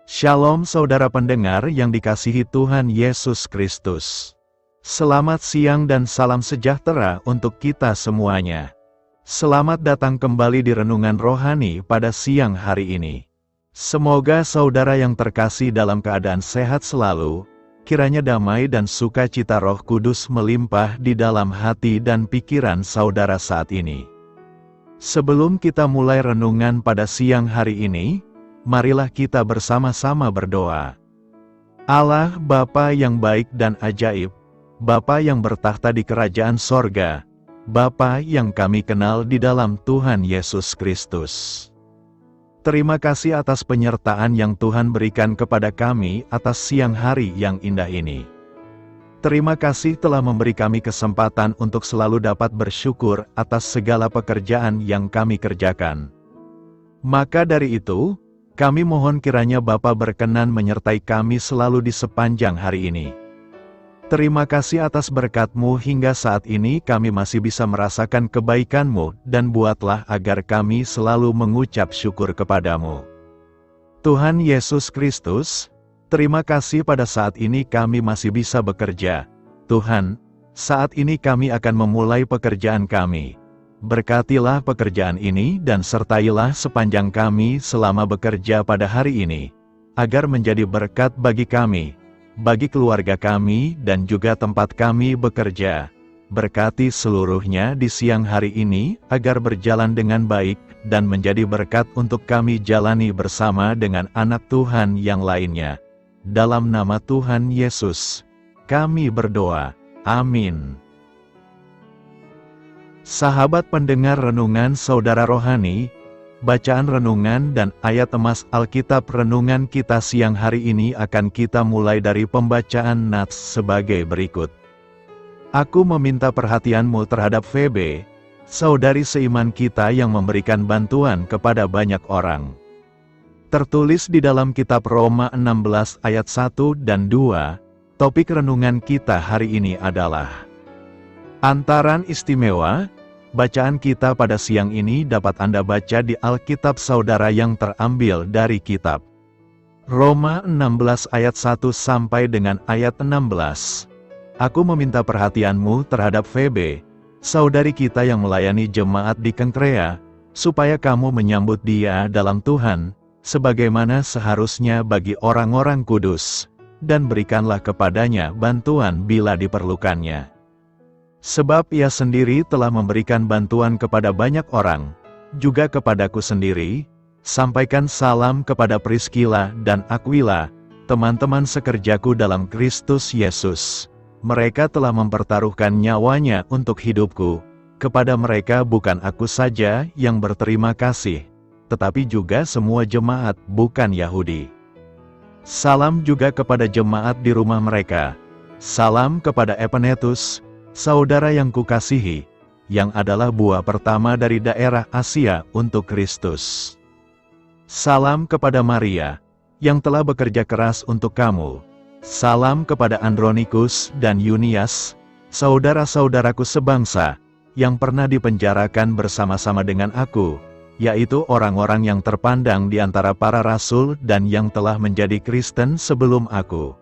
Shalom saudara pendengar yang dikasihi Tuhan Yesus Kristus. Selamat siang dan salam sejahtera untuk kita semuanya. Selamat datang kembali di Renungan Rohani pada siang hari ini. Semoga saudara yang terkasih dalam keadaan sehat selalu, kiranya damai dan sukacita Roh Kudus melimpah di dalam hati dan pikiran saudara saat ini. Sebelum kita mulai renungan pada siang hari ini, marilah kita bersama-sama berdoa. Allah Bapa yang baik dan ajaib, Bapa yang bertahta di kerajaan sorga, Bapa yang kami kenal di dalam Tuhan Yesus Kristus. Terima kasih atas penyertaan yang Tuhan berikan kepada kami atas siang hari yang indah ini. Terima kasih telah memberi kami kesempatan untuk selalu dapat bersyukur atas segala pekerjaan yang kami kerjakan. Maka dari itu, kami mohon kiranya Bapa berkenan menyertai kami selalu di sepanjang hari ini. Terima kasih atas berkat-Mu hingga saat ini kami masih bisa merasakan kebaikan-Mu dan buatlah agar kami selalu mengucap syukur kepada-Mu. Tuhan Yesus Kristus, terima kasih pada saat ini kami masih bisa bekerja. Tuhan, saat ini kami akan memulai pekerjaan kami. Berkatilah pekerjaan ini dan sertailah sepanjang kami selama bekerja pada hari ini, agar menjadi berkat bagi kami, bagi keluarga kami dan juga tempat kami bekerja. Berkati seluruhnya di siang hari ini, agar berjalan dengan baik dan menjadi berkat untuk kami jalani bersama dengan anak Tuhan yang lainnya. Dalam nama Tuhan Yesus, kami berdoa. Amin. Sahabat pendengar renungan saudara rohani, bacaan renungan dan ayat emas Alkitab renungan kita siang hari ini akan kita mulai dari pembacaan nats sebagai berikut. Aku meminta perhatianmu terhadap Febe, saudari seiman kita yang memberikan bantuan kepada banyak orang. Tertulis di dalam kitab Roma 16 ayat 1 dan 2, topik renungan kita hari ini adalah Antaran istimewa. Bacaan kita pada siang ini dapat Anda baca di Alkitab saudara yang terambil dari kitab Roma 16 ayat 1 sampai dengan ayat 16. Aku meminta perhatianmu terhadap Febe, saudari kita yang melayani jemaat di Kengkrea, supaya kamu menyambut dia dalam Tuhan, sebagaimana seharusnya bagi orang-orang kudus, dan berikanlah kepadanya bantuan bila diperlukannya. Sebab ia sendiri telah memberikan bantuan kepada banyak orang, juga kepadaku sendiri. Sampaikan salam kepada Priskila dan Akwila, teman-teman sekerjaku dalam Kristus Yesus. Mereka telah mempertaruhkan nyawanya untuk hidupku. Kepada mereka bukan aku saja yang berterima kasih, tetapi juga semua jemaat bukan Yahudi. Salam juga kepada jemaat di rumah mereka. Salam kepada Epenetus, saudara yang kukasihi, yang adalah buah pertama dari daerah Asia untuk Kristus. Salam kepada Maria, yang telah bekerja keras untuk kamu. Salam kepada Andronikus dan Yunias, saudara-saudaraku sebangsa, yang pernah dipenjarakan bersama-sama dengan aku, yaitu orang-orang yang terpandang di antara para rasul dan yang telah menjadi Kristen sebelum aku.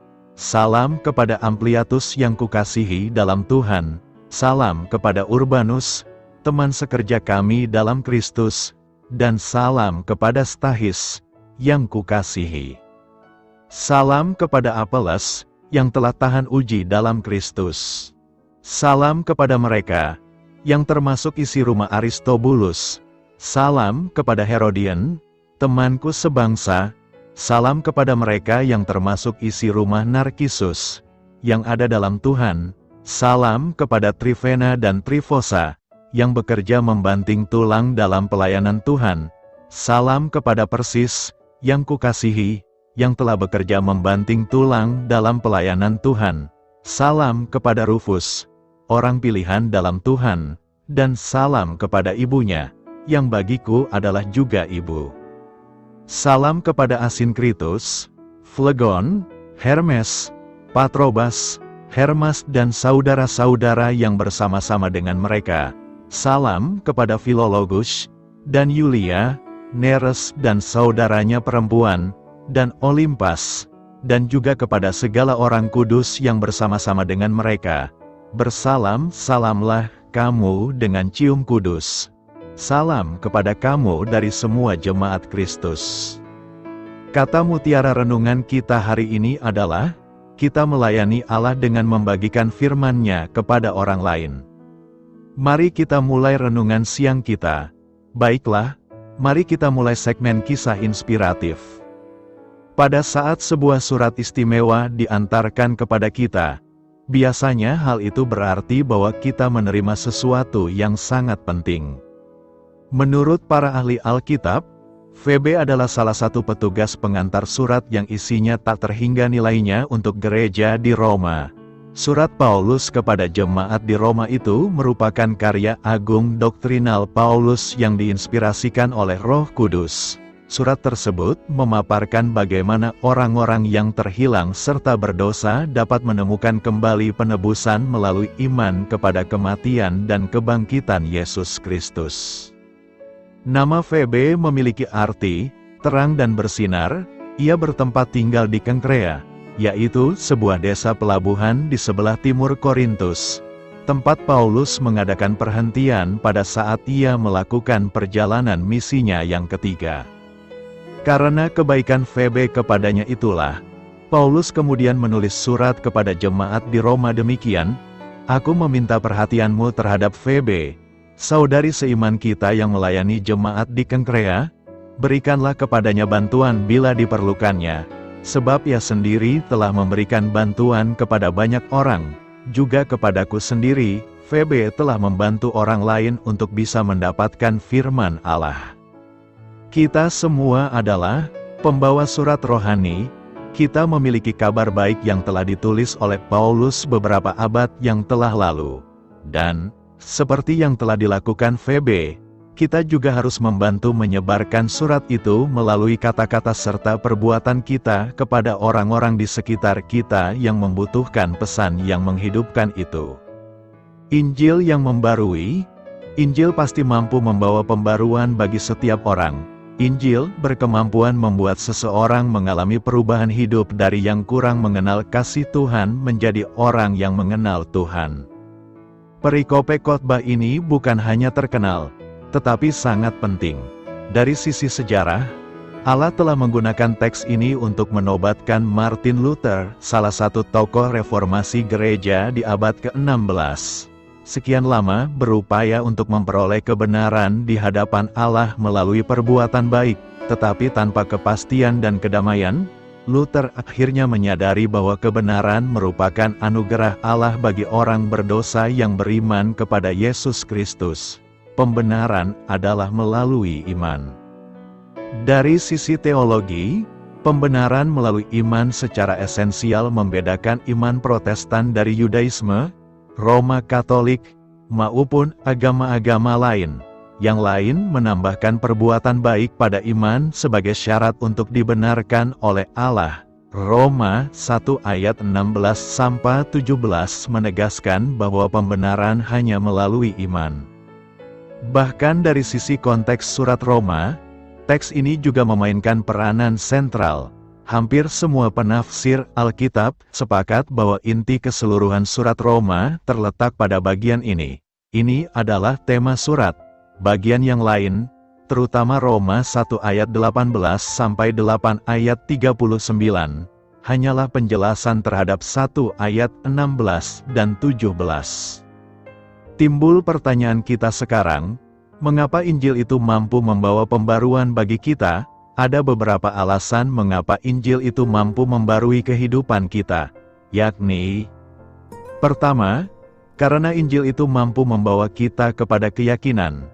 Salam kepada Ampliatus yang kukasihi dalam Tuhan. Salam kepada Urbanus, teman sekerja kami dalam Kristus. Dan salam kepada Stahis, yang kukasihi. Salam kepada Apeles, yang telah tahan uji dalam Kristus. Salam kepada mereka, yang termasuk isi rumah Aristobulus. Salam kepada Herodian, temanku sebangsa. Salam kepada mereka yang termasuk isi rumah Narkisus, yang ada dalam Tuhan. Salam kepada Trifena dan Trifosa, yang bekerja membanting tulang dalam pelayanan Tuhan. Salam kepada Persis, yang kukasihi, yang telah bekerja membanting tulang dalam pelayanan Tuhan. Salam kepada Rufus, orang pilihan dalam Tuhan. Dan salam kepada ibunya, yang bagiku adalah juga ibu. Salam kepada Asinkritus, Flegon, Hermes, Patrobas, Hermas dan saudara-saudara yang bersama-sama dengan mereka. Salam kepada Filologus, dan Yulia, Neres dan saudaranya perempuan, dan Olimpas, dan juga kepada segala orang kudus yang bersama-sama dengan mereka. Bersalam-salamlah kamu dengan cium kudus. Salam kepada kamu dari semua jemaat Kristus. Kata mutiara renungan kita hari ini adalah, kita melayani Allah dengan membagikan firman-Nya kepada orang lain. Mari kita mulai renungan siang kita. Baiklah, mari kita mulai segmen kisah inspiratif. Pada saat sebuah surat istimewa diantarkan kepada kita, biasanya hal itu berarti bahwa kita menerima sesuatu yang sangat penting. Menurut para ahli Alkitab, Febe adalah salah satu petugas pengantar surat yang isinya tak terhingga nilainya untuk gereja di Roma. Surat Paulus kepada jemaat di Roma itu merupakan karya agung doktrinal Paulus yang diinspirasikan oleh Roh Kudus. Surat tersebut memaparkan bagaimana orang-orang yang terhilang serta berdosa dapat menemukan kembali penebusan melalui iman kepada kematian dan kebangkitan Yesus Kristus. Nama Febe memiliki arti, terang dan bersinar. Ia bertempat tinggal di Kenkrea, yaitu sebuah desa pelabuhan di sebelah timur Korintus, tempat Paulus mengadakan perhentian pada saat ia melakukan perjalanan misinya yang ketiga. Karena kebaikan Febe kepadanya itulah, Paulus kemudian menulis surat kepada jemaat di Roma demikian, "Aku meminta perhatianmu terhadap Febe, saudari seiman kita yang melayani jemaat di Kenkrea. Berikanlah kepadanya bantuan bila diperlukannya, sebab ia sendiri telah memberikan bantuan kepada banyak orang, juga kepadaku sendiri. Febe telah membantu orang lain untuk bisa mendapatkan firman Allah." Kita semua adalah pembawa surat rohani. Kita memiliki kabar baik yang telah ditulis oleh Paulus beberapa abad yang telah lalu. Dan, seperti yang telah dilakukan Febe, kita juga harus membantu menyebarkan surat itu melalui kata-kata serta perbuatan kita kepada orang-orang di sekitar kita yang membutuhkan pesan yang menghidupkan itu. Injil yang membarui. Injil pasti mampu membawa pembaruan bagi setiap orang. Injil berkemampuan membuat seseorang mengalami perubahan hidup dari yang kurang mengenal kasih Tuhan menjadi orang yang mengenal Tuhan. Perikope khotbah ini bukan hanya terkenal, tetapi sangat penting. Dari sisi sejarah, Allah telah menggunakan teks ini untuk menobatkan Martin Luther, salah satu tokoh reformasi gereja di abad ke-16. Sekian lama berupaya untuk memperoleh kebenaran di hadapan Allah melalui perbuatan baik, tetapi tanpa kepastian dan kedamaian, Luther akhirnya menyadari bahwa kebenaran merupakan anugerah Allah bagi orang berdosa yang beriman kepada Yesus Kristus. Pembenaran adalah melalui iman. Dari sisi teologi, pembenaran melalui iman secara esensial membedakan iman Protestan dari Yudaisme, Roma Katolik, maupun agama-agama lain. Yang lain menambahkan perbuatan baik pada iman sebagai syarat untuk dibenarkan oleh Allah. Roma 1 ayat 16-17 menegaskan bahwa pembenaran hanya melalui iman. Bahkan dari sisi konteks surat Roma, teks ini juga memainkan peranan sentral. Hampir semua penafsir Alkitab sepakat bahwa inti keseluruhan surat Roma terletak pada bagian ini. Ini adalah tema surat. Bagian yang lain, terutama Roma 1 ayat 18-8 ayat 39, hanyalah penjelasan terhadap 1 ayat 16 dan 17. Timbul pertanyaan kita sekarang, mengapa Injil itu mampu membawa pembaruan bagi kita? Ada beberapa alasan mengapa Injil itu mampu membarui kehidupan kita, yakni: pertama, karena Injil itu mampu membawa kita kepada keyakinan.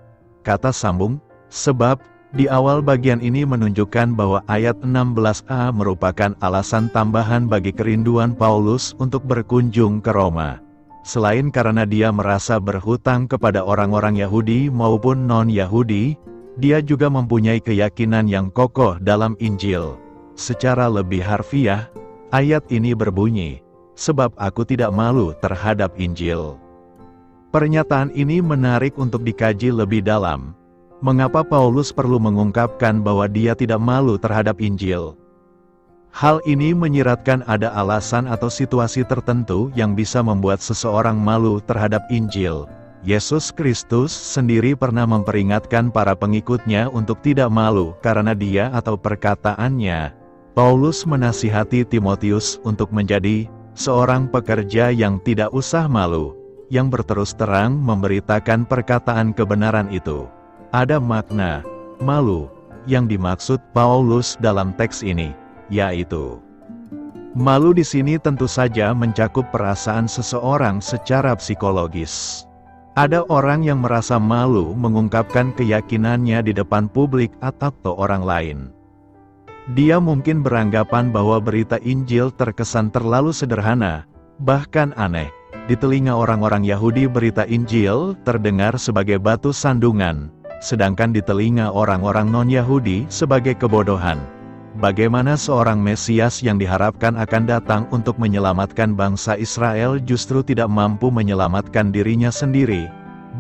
Kata sambung, sebab, di awal bagian ini menunjukkan bahwa ayat 16a merupakan alasan tambahan bagi kerinduan Paulus untuk berkunjung ke Roma. Selain karena dia merasa berhutang kepada orang-orang Yahudi maupun non-Yahudi, dia juga mempunyai keyakinan yang kokoh dalam Injil. Secara lebih harfiah, ayat ini berbunyi, "Sebab aku tidak malu terhadap Injil." Pernyataan ini menarik untuk dikaji lebih dalam. Mengapa Paulus perlu mengungkapkan bahwa dia tidak malu terhadap Injil? Hal ini menyiratkan ada alasan atau situasi tertentu yang bisa membuat seseorang malu terhadap Injil. Yesus Kristus sendiri pernah memperingatkan para pengikutnya untuk tidak malu karena dia atau perkataannya. Paulus menasihati Timotius untuk menjadi seorang pekerja yang tidak usah malu, yang berterus terang memberitakan perkataan kebenaran itu. Ada makna malu yang dimaksud Paulus dalam teks ini, yaitu malu di sini tentu saja mencakup perasaan seseorang secara psikologis. Ada orang yang merasa malu mengungkapkan keyakinannya di depan publik atau orang lain. Dia mungkin beranggapan bahwa berita Injil terkesan terlalu sederhana, bahkan aneh. Di telinga orang-orang Yahudi berita Injil terdengar sebagai batu sandungan, sedangkan di telinga orang-orang non-Yahudi sebagai kebodohan. Bagaimana seorang Mesias yang diharapkan akan datang untuk menyelamatkan bangsa Israel justru tidak mampu menyelamatkan dirinya sendiri?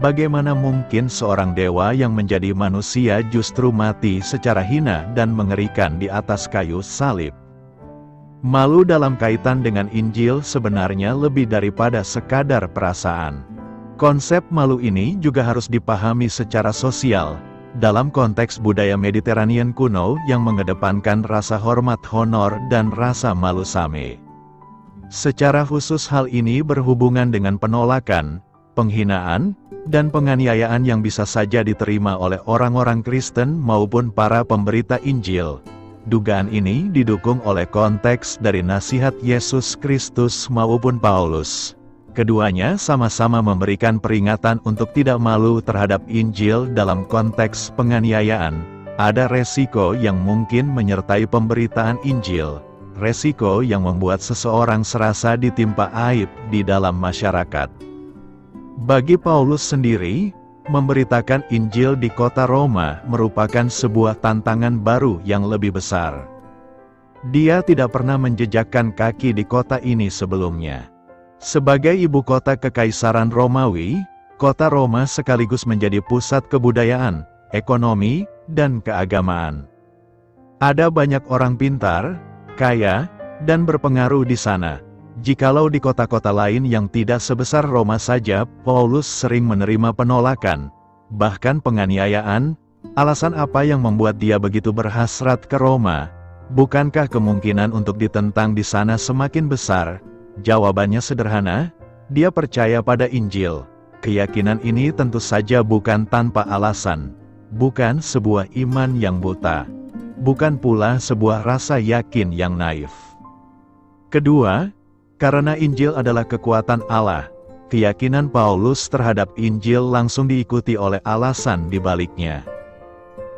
Bagaimana mungkin seorang dewa yang menjadi manusia justru mati secara hina dan mengerikan di atas kayu salib? Malu dalam kaitan dengan Injil sebenarnya lebih daripada sekadar perasaan. Konsep malu ini juga harus dipahami secara sosial, dalam konteks budaya Mediterranean kuno yang mengedepankan rasa hormat honor dan rasa malu same. Secara khusus hal ini berhubungan dengan penolakan, penghinaan, dan penganiayaan yang bisa saja diterima oleh orang-orang Kristen maupun para pemberita Injil. Dugaan ini didukung oleh konteks dari nasihat Yesus Kristus maupun Paulus. Keduanya sama-sama memberikan peringatan untuk tidak malu terhadap Injil dalam konteks penganiayaan. Ada resiko yang mungkin menyertai pemberitaan Injil, resiko yang membuat seseorang serasa ditimpa aib di dalam masyarakat. Bagi Paulus sendiri, memberitakan Injil di kota Roma merupakan sebuah tantangan baru yang lebih besar. Dia tidak pernah menjejakkan kaki di kota ini sebelumnya. Sebagai ibu kota Kekaisaran Romawi, kota Roma sekaligus menjadi pusat kebudayaan, ekonomi, dan keagamaan. Ada banyak orang pintar, kaya, dan berpengaruh di sana. Jikalau di kota-kota lain yang tidak sebesar Roma saja, Paulus sering menerima penolakan, bahkan penganiayaan. Alasan apa yang membuat dia begitu berhasrat ke Roma? Bukankah kemungkinan untuk ditentang di sana semakin besar? Jawabannya sederhana, dia percaya pada Injil. Keyakinan ini tentu saja bukan tanpa alasan, bukan sebuah iman yang buta, bukan pula sebuah rasa yakin yang naif. Kedua, karena Injil adalah kekuatan Allah, keyakinan Paulus terhadap Injil langsung diikuti oleh alasan di baliknya.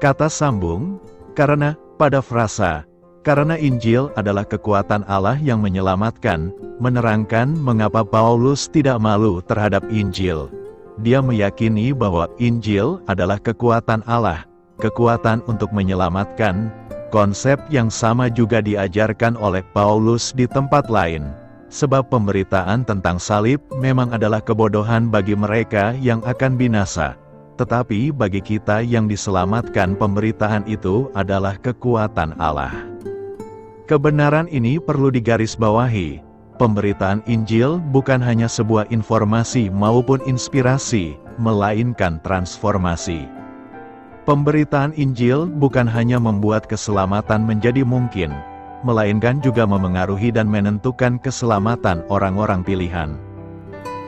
Kata sambung, karena, pada frasa, karena Injil adalah kekuatan Allah yang menyelamatkan, menerangkan mengapa Paulus tidak malu terhadap Injil. Dia meyakini bahwa Injil adalah kekuatan Allah, kekuatan untuk menyelamatkan, konsep yang sama juga diajarkan oleh Paulus di tempat lain. Sebab pemberitaan tentang salib memang adalah kebodohan bagi mereka yang akan binasa. Tetapi bagi kita yang diselamatkan pemberitaan itu adalah kekuatan Allah. Kebenaran ini perlu digarisbawahi. Pemberitaan Injil bukan hanya sebuah informasi maupun inspirasi, melainkan transformasi. Pemberitaan Injil bukan hanya membuat keselamatan menjadi mungkin, melainkan juga memengaruhi dan menentukan keselamatan orang-orang pilihan.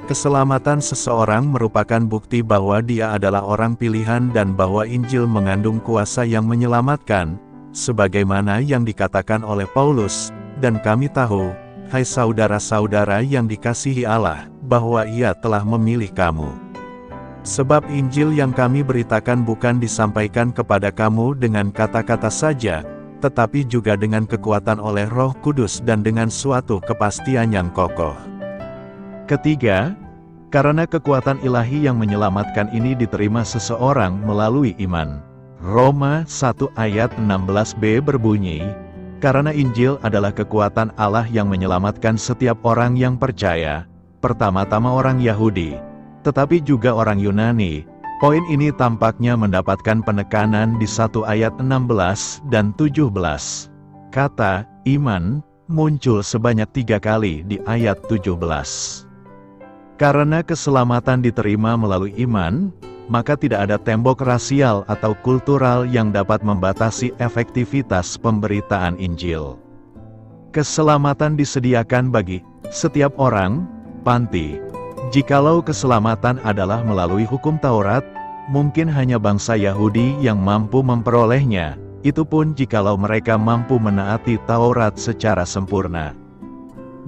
Keselamatan seseorang merupakan bukti bahwa dia adalah orang pilihan dan bahwa Injil mengandung kuasa yang menyelamatkan, sebagaimana yang dikatakan oleh Paulus, dan kami tahu, hai saudara-saudara yang dikasihi Allah, bahwa Ia telah memilih kamu. Sebab Injil yang kami beritakan bukan disampaikan kepada kamu dengan kata-kata saja, tetapi juga dengan kekuatan oleh Roh Kudus dan dengan suatu kepastian yang kokoh. Ketiga, karena kekuatan ilahi yang menyelamatkan ini diterima seseorang melalui iman. Roma 1 ayat 16b berbunyi, karena Injil adalah kekuatan Allah yang menyelamatkan setiap orang yang percaya, pertama-tama orang Yahudi, tetapi juga orang Yunani. Poin ini tampaknya mendapatkan penekanan di 1 ayat 16 dan 17. Kata iman muncul sebanyak 3 kali di ayat 17. Karena keselamatan diterima melalui iman, maka tidak ada tembok rasial atau kultural yang dapat membatasi efektivitas pemberitaan Injil. Keselamatan disediakan bagi setiap orang, panti. Jikalau keselamatan adalah melalui hukum Taurat, mungkin hanya bangsa Yahudi yang mampu memperolehnya, itu pun jikalau mereka mampu menaati Taurat secara sempurna.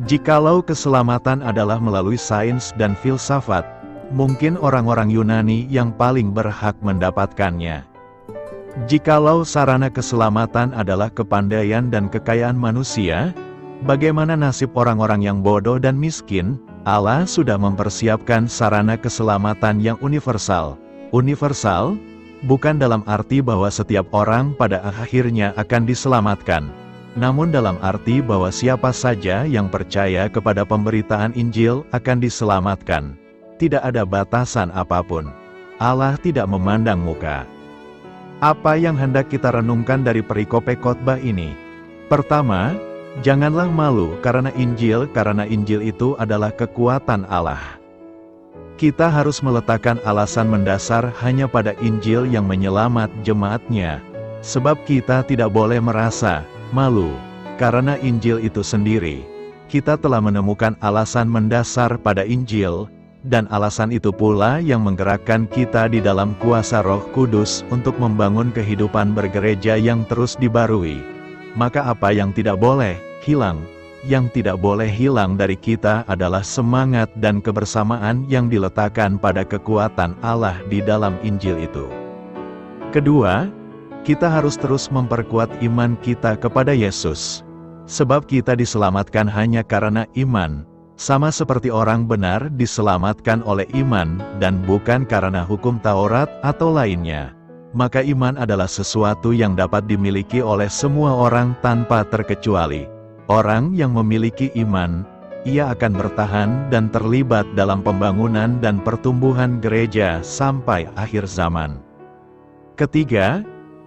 Jikalau keselamatan adalah melalui sains dan filsafat, mungkin orang-orang Yunani yang paling berhak mendapatkannya. Jikalau sarana keselamatan adalah kepandaian dan kekayaan manusia, bagaimana nasib orang-orang yang bodoh dan miskin? Allah sudah mempersiapkan sarana keselamatan yang universal. Universal, bukan dalam arti bahwa setiap orang pada akhirnya akan diselamatkan, namun dalam arti bahwa siapa saja yang percaya kepada pemberitaan Injil akan diselamatkan. Tidak ada batasan apapun. Allah tidak memandang muka. Apa yang hendak kita renungkan dari perikope khotbah ini? Pertama, janganlah malu karena Injil itu adalah kekuatan Allah. Kita harus meletakkan alasan mendasar hanya pada Injil yang menyelamat jemaatnya. Sebab kita tidak boleh merasa malu karena Injil itu sendiri. Kita telah menemukan alasan mendasar pada Injil, dan alasan itu pula yang menggerakkan kita di dalam kuasa Roh Kudus untuk membangun kehidupan bergereja yang terus dibarui. Maka apa yang tidak boleh hilang? Yang tidak boleh hilang dari kita adalah semangat dan kebersamaan yang diletakkan pada kekuatan Allah di dalam Injil itu. Kedua, kita harus terus memperkuat iman kita kepada Yesus. Sebab kita diselamatkan hanya karena iman, sama seperti orang benar diselamatkan oleh iman dan bukan karena hukum Taurat atau lainnya. Maka iman adalah sesuatu yang dapat dimiliki oleh semua orang tanpa terkecuali. Orang yang memiliki iman, ia akan bertahan dan terlibat dalam pembangunan dan pertumbuhan gereja sampai akhir zaman. Ketiga,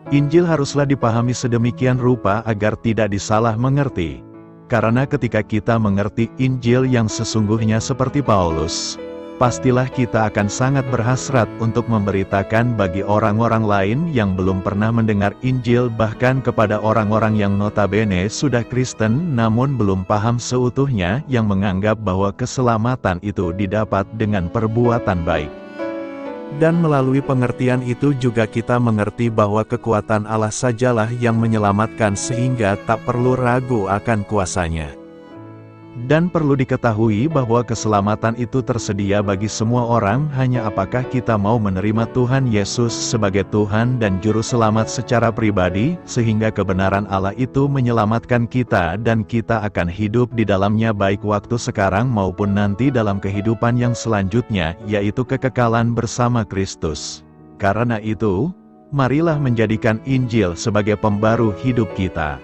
Injil haruslah dipahami sedemikian rupa agar tidak disalah mengerti. Karena ketika kita mengerti Injil yang sesungguhnya seperti Paulus, pastilah kita akan sangat berhasrat untuk memberitakan bagi orang-orang lain yang belum pernah mendengar Injil, bahkan kepada orang-orang yang notabene sudah Kristen namun belum paham seutuhnya, yang menganggap bahwa keselamatan itu didapat dengan perbuatan baik. Dan melalui pengertian itu juga kita mengerti bahwa kekuatan Allah sajalah yang menyelamatkan sehingga tak perlu ragu akan kuasanya. Dan perlu diketahui bahwa keselamatan itu tersedia bagi semua orang, hanya apakah kita mau menerima Tuhan Yesus sebagai Tuhan dan Juru Selamat secara pribadi, sehingga kebenaran Allah itu menyelamatkan kita dan kita akan hidup di dalamnya baik waktu sekarang maupun nanti dalam kehidupan yang selanjutnya, yaitu kekekalan bersama Kristus. Karena itu, marilah menjadikan Injil sebagai pembaru hidup kita.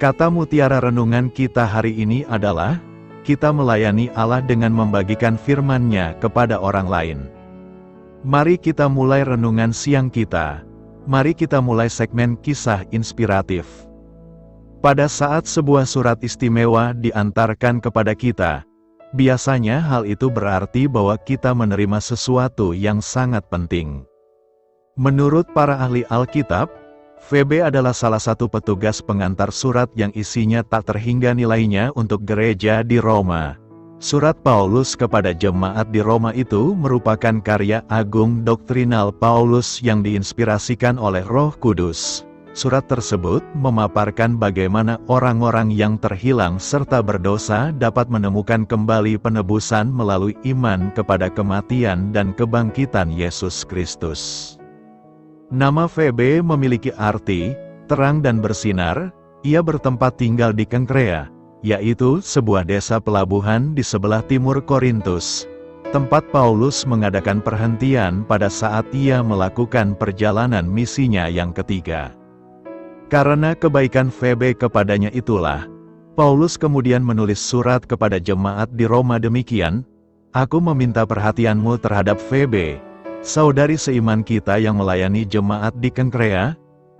Kata mutiara renungan kita hari ini adalah, kita melayani Allah dengan membagikan firman-Nya kepada orang lain. Mari kita mulai renungan siang kita. Mari kita mulai segmen kisah inspiratif. Pada saat sebuah surat istimewa diantarkan kepada kita, biasanya hal itu berarti bahwa kita menerima sesuatu yang sangat penting. Menurut para ahli Alkitab, Febe adalah salah satu petugas pengantar surat yang isinya tak terhingga nilainya untuk gereja di Roma. Surat Paulus kepada jemaat di Roma itu merupakan karya agung doktrinal Paulus yang diinspirasikan oleh Roh Kudus. Surat tersebut memaparkan bagaimana orang-orang yang terhilang serta berdosa dapat menemukan kembali penebusan melalui iman kepada kematian dan kebangkitan Yesus Kristus. Nama Febe memiliki arti, terang dan bersinar. Ia bertempat tinggal di Kenkrea, yaitu sebuah desa pelabuhan di sebelah timur Korintus, tempat Paulus mengadakan perhentian pada saat ia melakukan perjalanan misinya yang ketiga. Karena kebaikan Febe kepadanya itulah, Paulus kemudian menulis surat kepada jemaat di Roma demikian, "Aku meminta perhatianmu terhadap Febe, saudari seiman kita yang melayani jemaat di Kenkrea.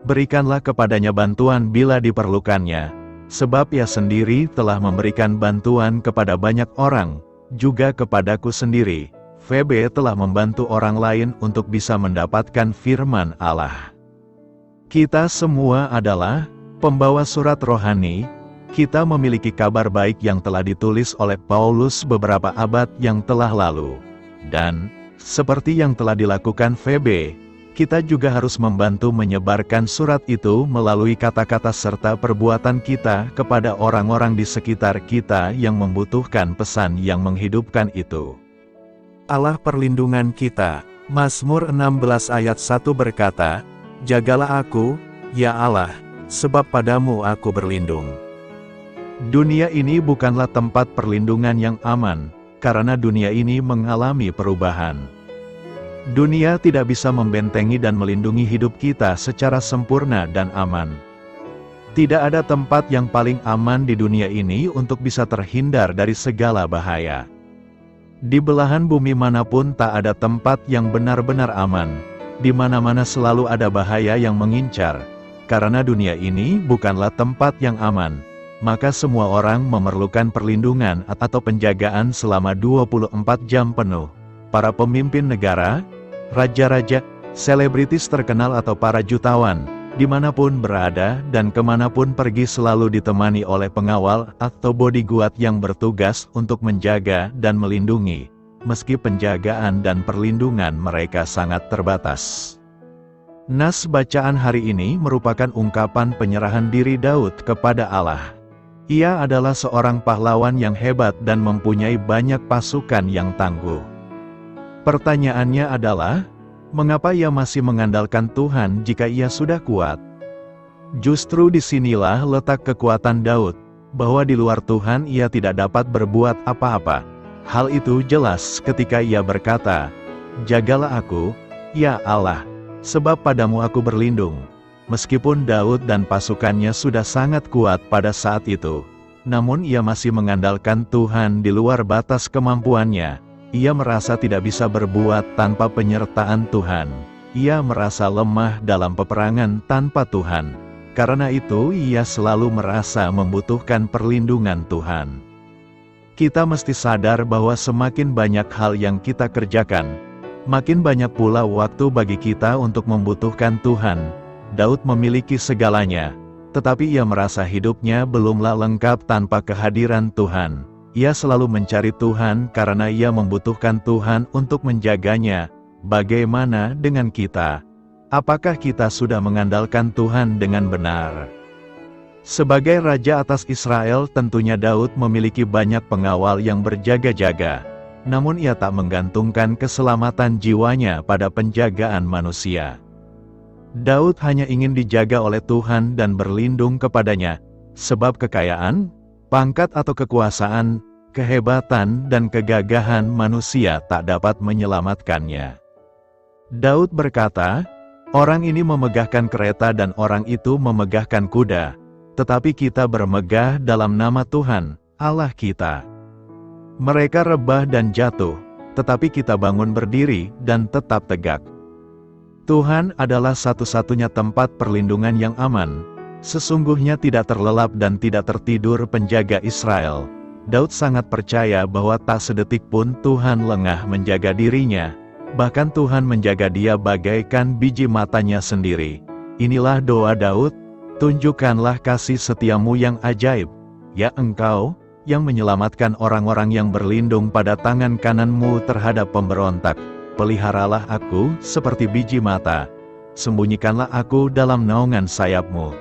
Berikanlah kepadanya bantuan bila diperlukannya, sebab ia sendiri telah memberikan bantuan kepada banyak orang, juga kepadaku sendiri. Febe telah membantu orang lain untuk bisa mendapatkan firman Allah. Kita semua adalah pembawa surat rohani. Kita memiliki kabar baik yang telah ditulis oleh Paulus beberapa abad yang telah lalu. Dan, seperti yang telah dilakukan Febe, kita juga harus membantu menyebarkan surat itu melalui kata-kata serta perbuatan kita kepada orang-orang di sekitar kita yang membutuhkan pesan yang menghidupkan itu. Allah perlindungan kita. Mazmur 16 ayat 1 berkata, "Jagalah aku, ya Allah, sebab padamu aku berlindung." Dunia ini bukanlah tempat perlindungan yang aman, karena dunia ini mengalami perubahan. Dunia tidak bisa membentengi dan melindungi hidup kita secara sempurna dan aman. Tidak ada tempat yang paling aman di dunia ini untuk bisa terhindar dari segala bahaya. Di belahan bumi manapun tak ada tempat yang benar-benar aman. Di mana-mana selalu ada bahaya yang mengincar. Karena dunia ini bukanlah tempat yang aman, maka semua orang memerlukan perlindungan atau penjagaan selama 24 jam penuh. Para pemimpin negara, raja-raja, selebritis terkenal atau para jutawan, dimanapun berada dan kemanapun pergi selalu ditemani oleh pengawal atau bodyguard yang bertugas untuk menjaga dan melindungi, meski penjagaan dan perlindungan mereka sangat terbatas. Nas bacaan hari ini merupakan ungkapan penyerahan diri Daud kepada Allah. Ia adalah seorang pahlawan yang hebat dan mempunyai banyak pasukan yang tangguh. Pertanyaannya adalah, mengapa ia masih mengandalkan Tuhan jika ia sudah kuat? Justru disinilah letak kekuatan Daud, bahwa di luar Tuhan ia tidak dapat berbuat apa-apa. Hal itu jelas ketika ia berkata, "Jagalah aku, ya Allah, sebab padamu aku berlindung." Meskipun Daud dan pasukannya sudah sangat kuat pada saat itu, namun ia masih mengandalkan Tuhan di luar batas kemampuannya. Ia merasa tidak bisa berbuat tanpa penyertaan Tuhan. Ia merasa lemah dalam peperangan tanpa Tuhan. Karena itu ia selalu merasa membutuhkan perlindungan Tuhan. Kita mesti sadar bahwa semakin banyak hal yang kita kerjakan, makin banyak pula waktu bagi kita untuk membutuhkan Tuhan. Daud memiliki segalanya, tetapi ia merasa hidupnya belumlah lengkap tanpa kehadiran Tuhan. Ia selalu mencari Tuhan karena ia membutuhkan Tuhan untuk menjaganya. Bagaimana dengan kita? Apakah kita sudah mengandalkan Tuhan dengan benar? Sebagai raja atas Israel, tentunya Daud memiliki banyak pengawal yang berjaga-jaga. Namun ia tak menggantungkan keselamatan jiwanya pada penjagaan manusia. Daud hanya ingin dijaga oleh Tuhan dan berlindung kepadanya, sebab kekayaan, pangkat atau kekuasaan, kehebatan dan kegagahan manusia tak dapat menyelamatkannya. Daud berkata, "Orang ini memegahkan kereta dan orang itu memegahkan kuda, tetapi kita bermegah dalam nama Tuhan, Allah kita. Mereka rebah dan jatuh, tetapi kita bangun berdiri dan tetap tegak." Tuhan adalah satu-satunya tempat perlindungan yang aman. Sesungguhnya tidak terlelap dan tidak tertidur penjaga Israel. Daud sangat percaya bahwa tak sedetik pun Tuhan lengah menjaga dirinya. Bahkan Tuhan menjaga dia bagaikan biji matanya sendiri. Inilah doa Daud, "Tunjukkanlah kasih setiamu yang ajaib, ya Engkau, yang menyelamatkan orang-orang yang berlindung pada tangan kananmu terhadap pemberontak. Peliharalah aku seperti biji mata, sembunyikanlah aku dalam naungan sayapmu."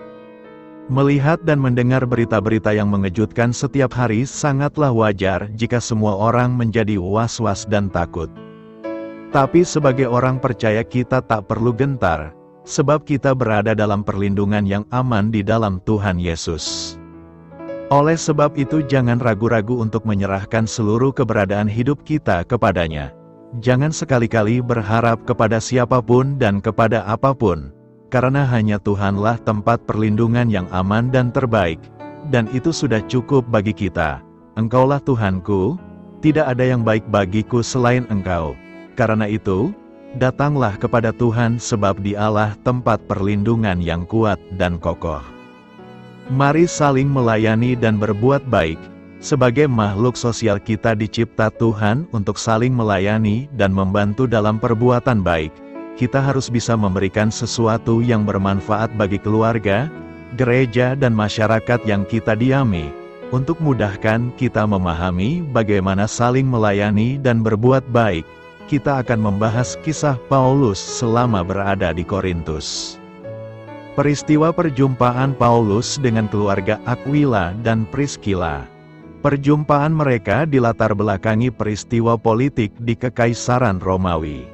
Melihat dan mendengar berita-berita yang mengejutkan setiap hari sangatlah wajar jika semua orang menjadi was-was dan takut. Tapi sebagai orang percaya kita tak perlu gentar, sebab kita berada dalam perlindungan yang aman di dalam Tuhan Yesus. Oleh sebab itu jangan ragu-ragu untuk menyerahkan seluruh keberadaan hidup kita kepadanya. Jangan sekali-kali berharap kepada siapapun dan kepada apapun, karena hanya Tuhanlah tempat perlindungan yang aman dan terbaik, dan itu sudah cukup bagi kita. Engkaulah Tuhanku, tidak ada yang baik bagiku selain Engkau. Karena itu, Datanglah kepada Tuhan sebab Dialah tempat perlindungan yang kuat dan kokoh. Mari saling melayani dan berbuat baik. Sebagai makhluk sosial kita dicipta Tuhan untuk saling melayani dan membantu dalam perbuatan baik. Kita harus bisa memberikan sesuatu yang bermanfaat bagi keluarga, gereja dan masyarakat yang kita diami. Untuk mudahkan kita memahami bagaimana saling melayani dan berbuat baik, kita akan membahas kisah Paulus selama berada di Korintus. Peristiwa perjumpaan Paulus dengan keluarga Aquila dan Priscilla. Perjumpaan mereka dilatar belakangi peristiwa politik di Kekaisaran Romawi.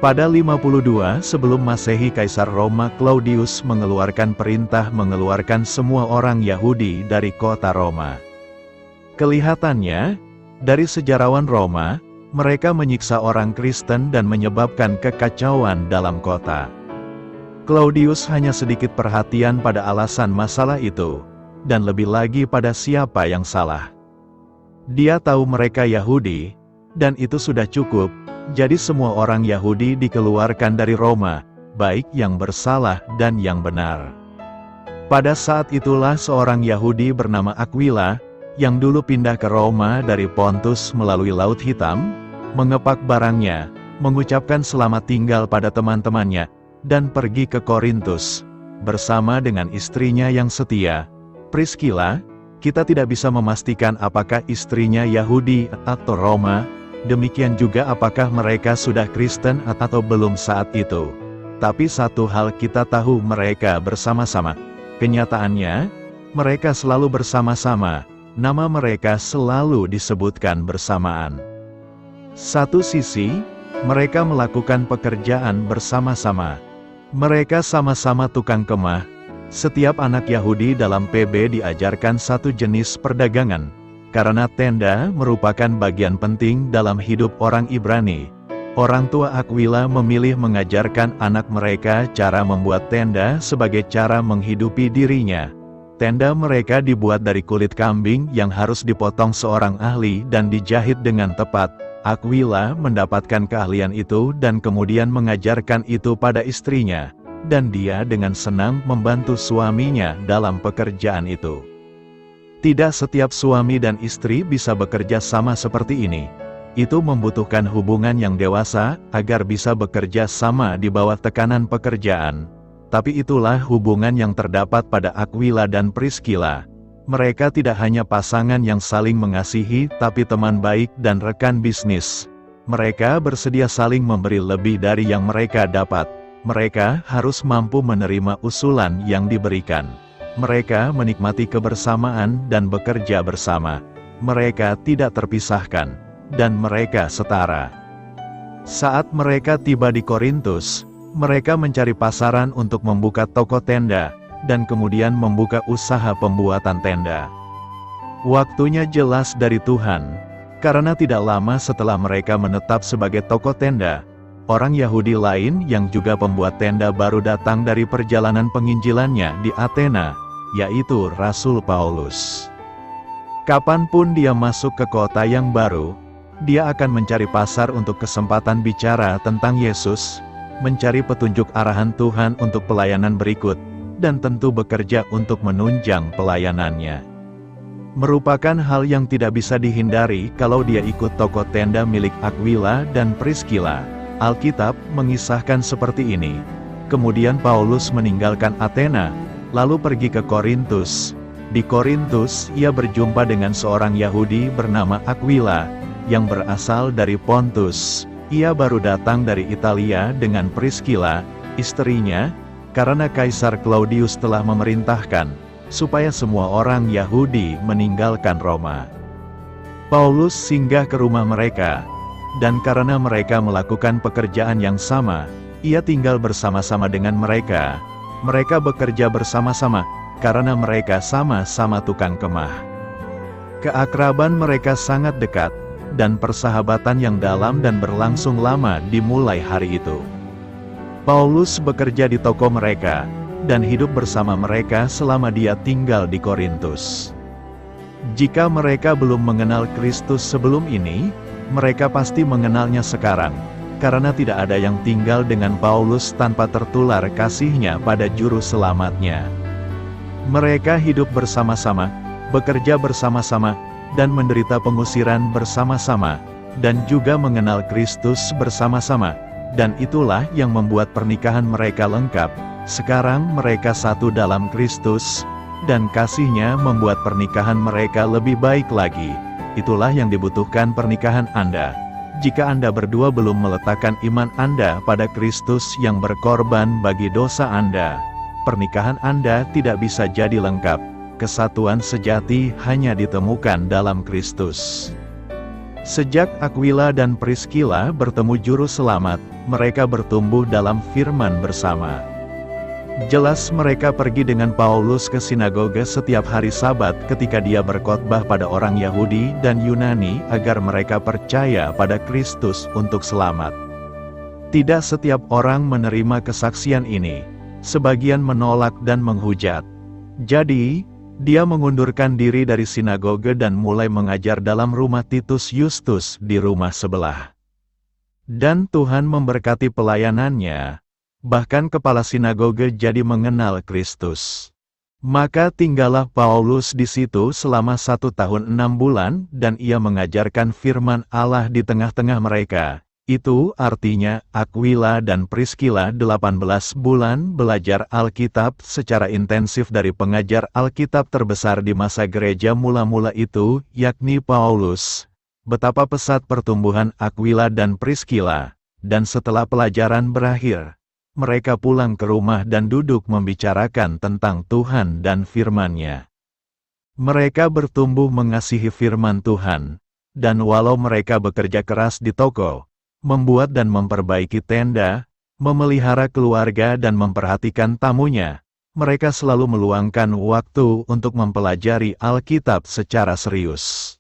Pada 52 sebelum Masehi, Kaisar Roma Claudius mengeluarkan perintah mengeluarkan semua orang Yahudi dari kota Roma. Kelihatannya, dari sejarawan Roma, mereka menyiksa orang Kristen dan menyebabkan kekacauan dalam kota. Claudius hanya sedikit perhatian pada alasan masalah itu, dan lebih lagi pada siapa yang salah. Dia tahu mereka Yahudi, dan itu sudah cukup. Jadi semua orang Yahudi dikeluarkan dari Roma, baik yang bersalah dan yang benar. Pada saat itulah seorang Yahudi bernama Aquila, yang dulu pindah ke Roma dari Pontus melalui Laut Hitam, mengepak barangnya, mengucapkan selamat tinggal pada teman-temannya, dan pergi ke Korintus, bersama dengan istrinya yang setia, Priscilla. Kita tidak bisa memastikan apakah istrinya Yahudi atau Roma, demikian juga apakah mereka sudah Kristen atau belum saat itu. Tapi satu hal kita tahu, mereka bersama-sama. Kenyataannya, mereka selalu bersama-sama, nama mereka selalu disebutkan bersamaan. Satu sisi, mereka melakukan pekerjaan bersama-sama. Mereka sama-sama tukang kemah. Setiap anak Yahudi dalam PB diajarkan satu jenis perdagangan, karena tenda merupakan bagian penting dalam hidup orang Ibrani. Orang tua Aquila memilih mengajarkan anak mereka cara membuat tenda sebagai cara menghidupi dirinya. Tenda mereka dibuat dari kulit kambing yang harus dipotong seorang ahli dan dijahit dengan tepat. Aquila mendapatkan keahlian itu dan kemudian mengajarkan itu pada istrinya, dan dia dengan senang membantu suaminya dalam pekerjaan itu. Tidak setiap suami dan istri bisa bekerja sama seperti ini. Itu membutuhkan hubungan yang dewasa agar bisa bekerja sama di bawah tekanan pekerjaan. Tapi itulah hubungan yang terdapat pada Aquila dan Priscilla. Mereka tidak hanya pasangan yang saling mengasihi, tapi teman baik dan rekan bisnis. Mereka bersedia saling memberi lebih dari yang mereka dapat. Mereka harus mampu menerima usulan yang diberikan. Mereka menikmati kebersamaan dan bekerja bersama. Mereka tidak terpisahkan, dan mereka setara. Saat mereka tiba di Korintus, mereka mencari pasaran untuk membuka toko tenda, dan kemudian membuka usaha pembuatan tenda. Waktunya jelas dari Tuhan, karena tidak lama setelah mereka menetap sebagai toko tenda, orang Yahudi lain yang juga pembuat tenda baru datang dari perjalanan penginjilannya di Athena, yaitu Rasul Paulus. Kapanpun dia masuk ke kota yang baru, dia akan mencari pasar untuk kesempatan bicara tentang Yesus, mencari petunjuk arahan Tuhan untuk pelayanan berikut, dan tentu bekerja untuk menunjang pelayanannya. Merupakan hal yang tidak bisa dihindari kalau dia ikut toko tenda milik Aquila dan Priscilla. Alkitab mengisahkan seperti ini. Kemudian Paulus meninggalkan Athena, lalu pergi ke Korintus. Di Korintus, ia berjumpa dengan seorang Yahudi bernama Aquila, yang berasal dari Pontus. Ia baru datang dari Italia dengan Priscilla, istrinya, karena Kaisar Claudius telah memerintahkan, supaya semua orang Yahudi meninggalkan Roma. Paulus singgah ke rumah mereka, dan karena mereka melakukan pekerjaan yang sama, ia tinggal bersama-sama dengan mereka. Mereka bekerja bersama-sama, karena mereka sama-sama tukang kemah. Keakraban mereka sangat dekat, dan persahabatan yang dalam dan berlangsung lama dimulai hari itu. Paulus bekerja di toko mereka, dan hidup bersama mereka selama dia tinggal di Korintus. Jika mereka belum mengenal Kristus sebelum ini, mereka pasti mengenalnya sekarang, karena tidak ada yang tinggal dengan Paulus tanpa tertular kasihnya pada juru selamatnya. Mereka hidup bersama-sama, bekerja bersama-sama, dan menderita pengusiran bersama-sama, dan juga mengenal Kristus bersama-sama, dan itulah yang membuat pernikahan mereka lengkap. Sekarang mereka satu dalam Kristus, dan kasihnya membuat pernikahan mereka lebih baik lagi. Itulah yang dibutuhkan pernikahan Anda. Jika Anda berdua belum meletakkan iman Anda pada Kristus yang berkorban bagi dosa Anda, pernikahan Anda tidak bisa jadi lengkap. Kesatuan sejati hanya ditemukan dalam Kristus. Sejak Aquila dan Priscilla bertemu Juru Selamat, mereka bertumbuh dalam firman bersama. Jelas mereka pergi dengan Paulus ke sinagoga setiap hari Sabat ketika dia berkhotbah pada orang Yahudi dan Yunani agar mereka percaya pada Kristus untuk selamat. Tidak setiap orang menerima kesaksian ini. Sebagian menolak dan menghujat. Jadi, dia mengundurkan diri dari sinagoga dan mulai mengajar dalam rumah Titus Yustus di rumah sebelah. Dan Tuhan memberkati pelayanannya. Bahkan kepala sinagoga jadi mengenal Kristus. Maka tinggallah Paulus di situ selama 1 tahun 6 bulan dan ia mengajarkan firman Allah di tengah-tengah mereka. Itu artinya Aquila dan Priscilla 18 bulan belajar Alkitab secara intensif dari pengajar Alkitab terbesar di masa gereja mula-mula itu, yakni Paulus. Betapa pesat pertumbuhan Aquila dan Priscilla. Dan setelah pelajaran berakhir, mereka pulang ke rumah dan duduk membicarakan tentang Tuhan dan firman-Nya. Mereka bertumbuh mengasihi firman Tuhan, dan walau mereka bekerja keras di toko, membuat dan memperbaiki tenda, memelihara keluarga dan memperhatikan tamunya, mereka selalu meluangkan waktu untuk mempelajari Alkitab secara serius.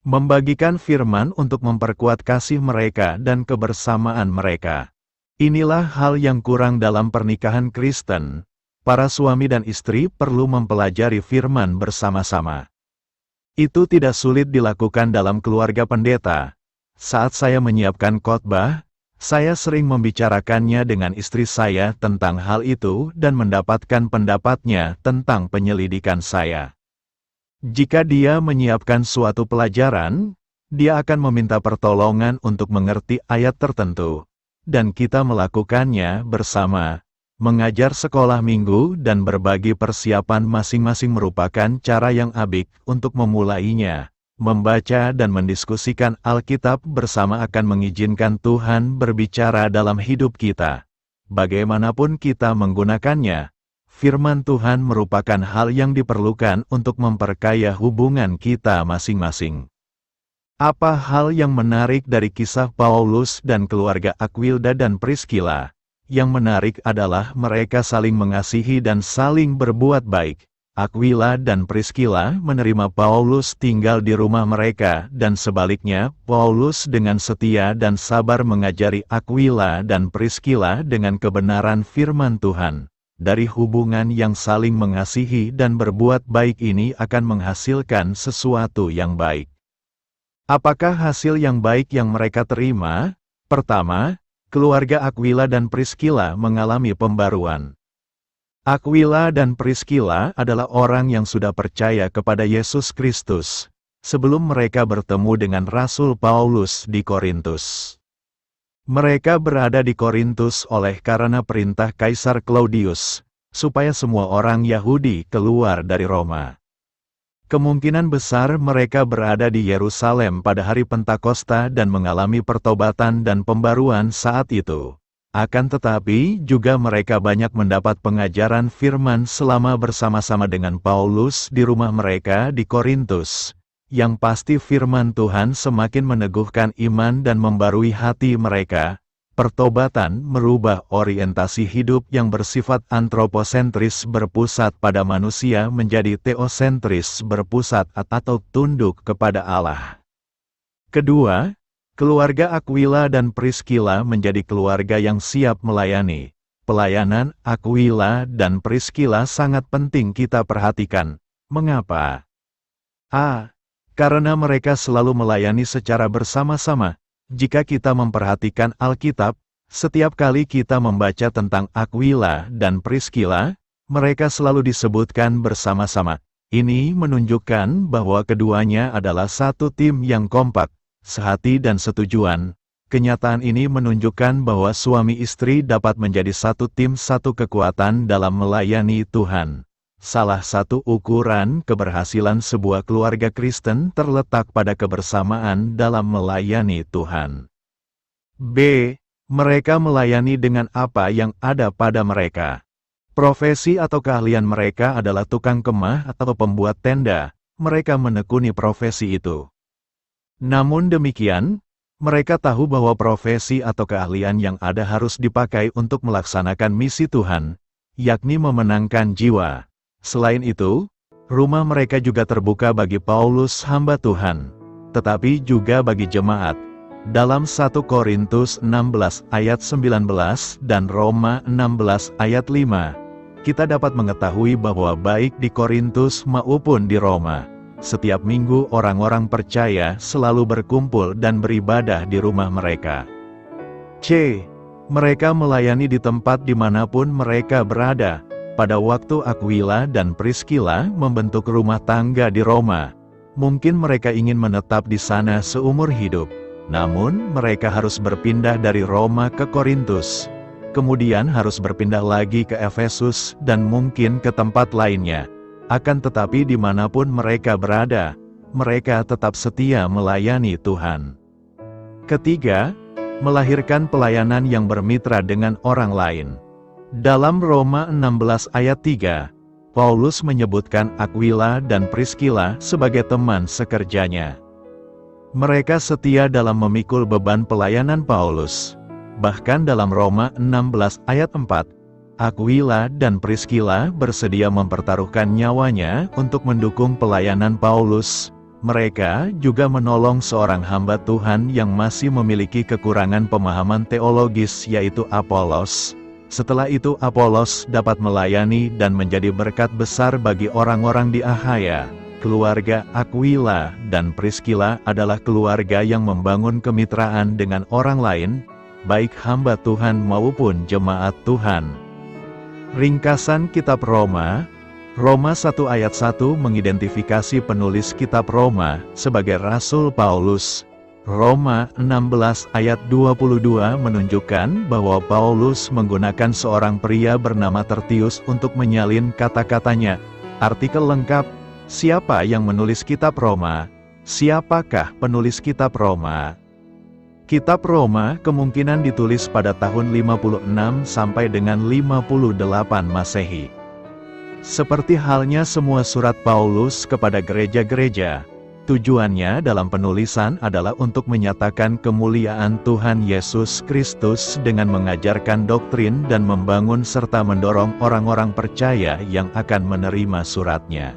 Membagikan firman untuk memperkuat kasih mereka dan kebersamaan mereka. Inilah hal yang kurang dalam pernikahan Kristen. Para suami dan istri perlu mempelajari firman bersama-sama. Itu tidak sulit dilakukan dalam keluarga pendeta. Saat saya menyiapkan khotbah, saya sering membicarakannya dengan istri saya tentang hal itu dan mendapatkan pendapatnya tentang penyelidikan saya. Jika dia menyiapkan suatu pelajaran, dia akan meminta pertolongan untuk mengerti ayat tertentu. Dan kita melakukannya bersama. Mengajar sekolah minggu dan berbagi persiapan masing-masing merupakan cara yang apik untuk memulainya. Membaca dan mendiskusikan Alkitab bersama akan mengizinkan Tuhan berbicara dalam hidup kita. Bagaimanapun kita menggunakannya, firman Tuhan merupakan hal yang diperlukan untuk memperkaya hubungan kita masing-masing. Apa hal yang menarik dari kisah Paulus dan keluarga Aquila dan Priscilla? Yang menarik adalah mereka saling mengasihi dan saling berbuat baik. Aquila dan Priscilla menerima Paulus tinggal di rumah mereka dan sebaliknya, Paulus dengan setia dan sabar mengajari Aquila dan Priscilla dengan kebenaran firman Tuhan. Dari hubungan yang saling mengasihi dan berbuat baik ini akan menghasilkan sesuatu yang baik. Apakah hasil yang baik yang mereka terima? Pertama, keluarga Aquila dan Priscilla mengalami pembaruan. Aquila dan Priscilla adalah orang yang sudah percaya kepada Yesus Kristus, sebelum mereka bertemu dengan Rasul Paulus di Korintus. Mereka berada di Korintus oleh karena perintah Kaisar Claudius, supaya semua orang Yahudi keluar dari Roma. Kemungkinan besar mereka berada di Yerusalem pada hari Pentakosta dan mengalami pertobatan dan pembaruan saat itu. Akan tetapi, juga mereka banyak mendapat pengajaran firman selama bersama-sama dengan Paulus di rumah mereka di Korintus. Yang pasti firman Tuhan semakin meneguhkan iman dan membarui hati mereka. Pertobatan merubah orientasi hidup yang bersifat antroposentris berpusat pada manusia menjadi teosentris berpusat atau tunduk kepada Allah. Kedua, keluarga Aquila dan Priscilla menjadi keluarga yang siap melayani. Pelayanan Aquila dan Priscilla sangat penting kita perhatikan. Mengapa? A. Karena mereka selalu melayani secara bersama-sama. Jika kita memperhatikan Alkitab, setiap kali kita membaca tentang Aquila dan Priscilla, mereka selalu disebutkan bersama-sama. Ini menunjukkan bahwa keduanya adalah satu tim yang kompak, sehati dan setujuan. Kenyataan ini menunjukkan bahwa suami istri dapat menjadi satu tim, satu kekuatan dalam melayani Tuhan. Salah satu ukuran keberhasilan sebuah keluarga Kristen terletak pada kebersamaan dalam melayani Tuhan. B. Mereka melayani dengan apa yang ada pada mereka. Profesi atau keahlian mereka adalah tukang kemah atau pembuat tenda. Mereka menekuni profesi itu. Namun demikian, mereka tahu bahwa profesi atau keahlian yang ada harus dipakai untuk melaksanakan misi Tuhan, yakni memenangkan jiwa. Selain itu, rumah mereka juga terbuka bagi Paulus hamba Tuhan, tetapi juga bagi jemaat. Dalam 1 Korintus 16 ayat 19 dan Roma 16 ayat 5, kita dapat mengetahui bahwa baik di Korintus maupun di Roma, setiap minggu orang-orang percaya selalu berkumpul dan beribadah di rumah mereka. C. Mereka melayani di tempat dimanapun mereka berada. Pada waktu Aquila dan Priscilla membentuk rumah tangga di Roma, mungkin mereka ingin menetap di sana seumur hidup. Namun, mereka harus berpindah dari Roma ke Korintus. Kemudian harus berpindah lagi ke Efesus dan mungkin ke tempat lainnya. Akan tetapi dimanapun mereka berada, mereka tetap setia melayani Tuhan. Ketiga, melahirkan pelayanan yang bermitra dengan orang lain. Dalam Roma 16 ayat 3, Paulus menyebutkan Aquila dan Priscilla sebagai teman sekerjanya. Mereka setia dalam memikul beban pelayanan Paulus. Bahkan dalam Roma 16 ayat 4, Aquila dan Priscilla bersedia mempertaruhkan nyawanya untuk mendukung pelayanan Paulus. Mereka juga menolong seorang hamba Tuhan yang masih memiliki kekurangan pemahaman teologis, yaitu Apolos. Setelah itu Apolos dapat melayani dan menjadi berkat besar bagi orang-orang di Akhaya. Keluarga Aquila dan Priscilla adalah keluarga yang membangun kemitraan dengan orang lain, baik hamba Tuhan maupun jemaat Tuhan. Ringkasan Kitab Roma, Roma 1 ayat 1 mengidentifikasi penulis Kitab Roma sebagai Rasul Paulus. Roma 16 ayat 22 menunjukkan bahwa Paulus menggunakan seorang pria bernama Tertius untuk menyalin kata-katanya. Artikel lengkap, siapa yang menulis Kitab Roma? Siapakah penulis Kitab Roma? Kitab Roma kemungkinan ditulis pada tahun 56 sampai dengan 58 Masehi. Seperti halnya semua surat Paulus kepada gereja-gereja, tujuannya dalam penulisan adalah untuk menyatakan kemuliaan Tuhan Yesus Kristus dengan mengajarkan doktrin dan membangun serta mendorong orang-orang percaya yang akan menerima suratnya.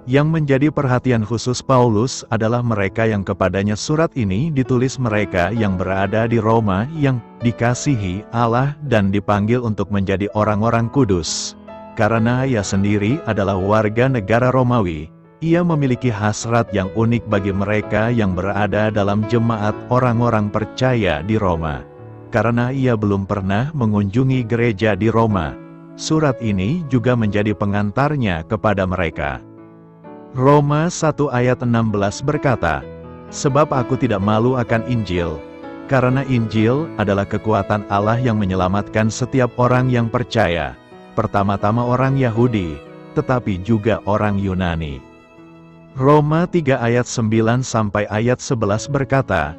Yang menjadi perhatian khusus Paulus adalah mereka yang kepadanya surat ini ditulis, mereka yang berada di Roma yang dikasihi Allah dan dipanggil untuk menjadi orang-orang kudus. Karena ia sendiri adalah warga negara Romawi, ia memiliki hasrat yang unik bagi mereka yang berada dalam jemaat orang-orang percaya di Roma. Karena ia belum pernah mengunjungi gereja di Roma, surat ini juga menjadi pengantarnya kepada mereka. Roma 1 ayat 16 berkata, "Sebab aku tidak malu akan Injil, karena Injil adalah kekuatan Allah yang menyelamatkan setiap orang yang percaya, pertama-tama orang Yahudi, tetapi juga orang Yunani." Roma 3 ayat 9 sampai ayat 11 berkata,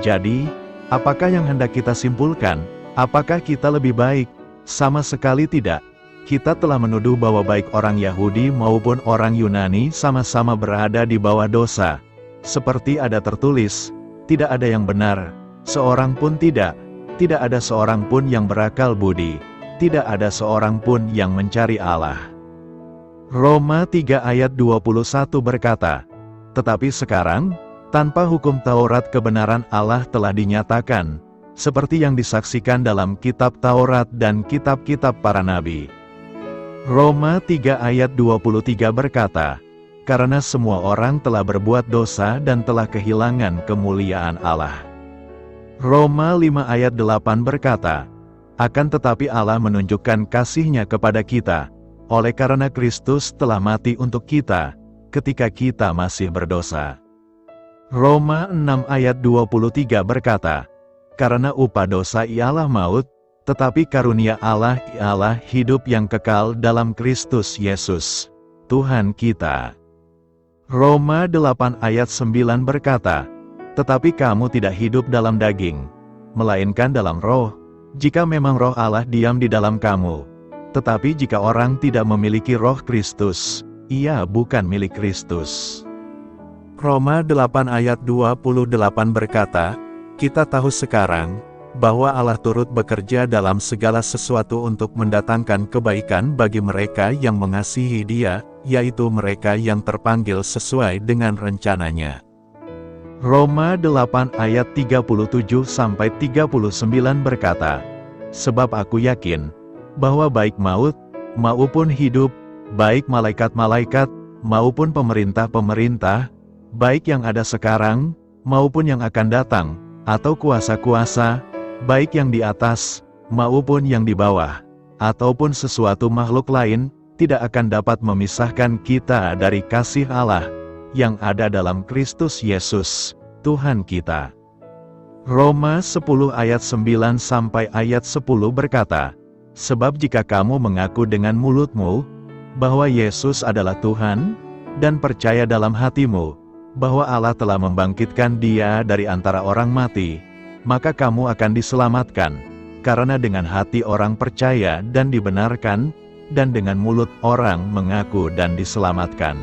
"Jadi, apakah yang hendak kita simpulkan? Apakah kita lebih baik? Sama sekali tidak. Kita telah menuduh bahwa baik orang Yahudi maupun orang Yunani sama-sama berada di bawah dosa. Seperti ada tertulis, tidak ada yang benar, seorang pun tidak ada seorang pun yang berakal budi, tidak ada seorang pun yang mencari Allah." Roma 3 ayat 21 berkata, "Tetapi sekarang, tanpa hukum Taurat kebenaran Allah telah dinyatakan, seperti yang disaksikan dalam kitab Taurat dan kitab-kitab para nabi." Roma 3 ayat 23 berkata, "Karena semua orang telah berbuat dosa dan telah kehilangan kemuliaan Allah." Roma 5 ayat 8 berkata, "Akan tetapi Allah menunjukkan kasih-Nya kepada kita, oleh karena Kristus telah mati untuk kita, ketika kita masih berdosa." Roma 6 ayat 23 berkata, "Karena upah dosa ialah maut, tetapi karunia Allah ialah hidup yang kekal dalam Kristus Yesus, Tuhan kita." Roma 8 ayat 9 berkata, "Tetapi kamu tidak hidup dalam daging, melainkan dalam roh, jika memang roh Allah diam di dalam kamu. Tetapi jika orang tidak memiliki roh Kristus, ia bukan milik Kristus." Roma 8 ayat 28 berkata, "Kita tahu sekarang, bahwa Allah turut bekerja dalam segala sesuatu untuk mendatangkan kebaikan bagi mereka yang mengasihi Dia, yaitu mereka yang terpanggil sesuai dengan rencananya." Roma 8 ayat 37-39 berkata, "Sebab aku yakin, bahwa baik maut, maupun hidup, baik malaikat-malaikat, maupun pemerintah-pemerintah, baik yang ada sekarang, maupun yang akan datang, atau kuasa-kuasa, baik yang di atas, maupun yang di bawah, ataupun sesuatu makhluk lain, tidak akan dapat memisahkan kita dari kasih Allah, yang ada dalam Kristus Yesus, Tuhan kita." Roma 10 ayat 9 sampai ayat 10 berkata, "Sebab jika kamu mengaku dengan mulutmu, bahwa Yesus adalah Tuhan, dan percaya dalam hatimu, bahwa Allah telah membangkitkan Dia dari antara orang mati, maka kamu akan diselamatkan, karena dengan hati orang percaya dan dibenarkan, dan dengan mulut orang mengaku dan diselamatkan."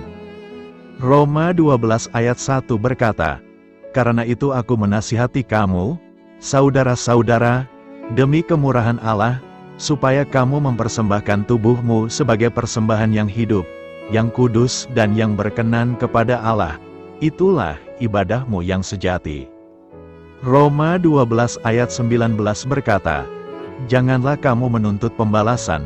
Roma 12 ayat 1 berkata, "Karena itu aku menasihati kamu, saudara-saudara, demi kemurahan Allah, supaya kamu mempersembahkan tubuhmu sebagai persembahan yang hidup, yang kudus dan yang berkenan kepada Allah. Itulah ibadahmu yang sejati." Roma 12 ayat 19 berkata, "Janganlah kamu menuntut pembalasan,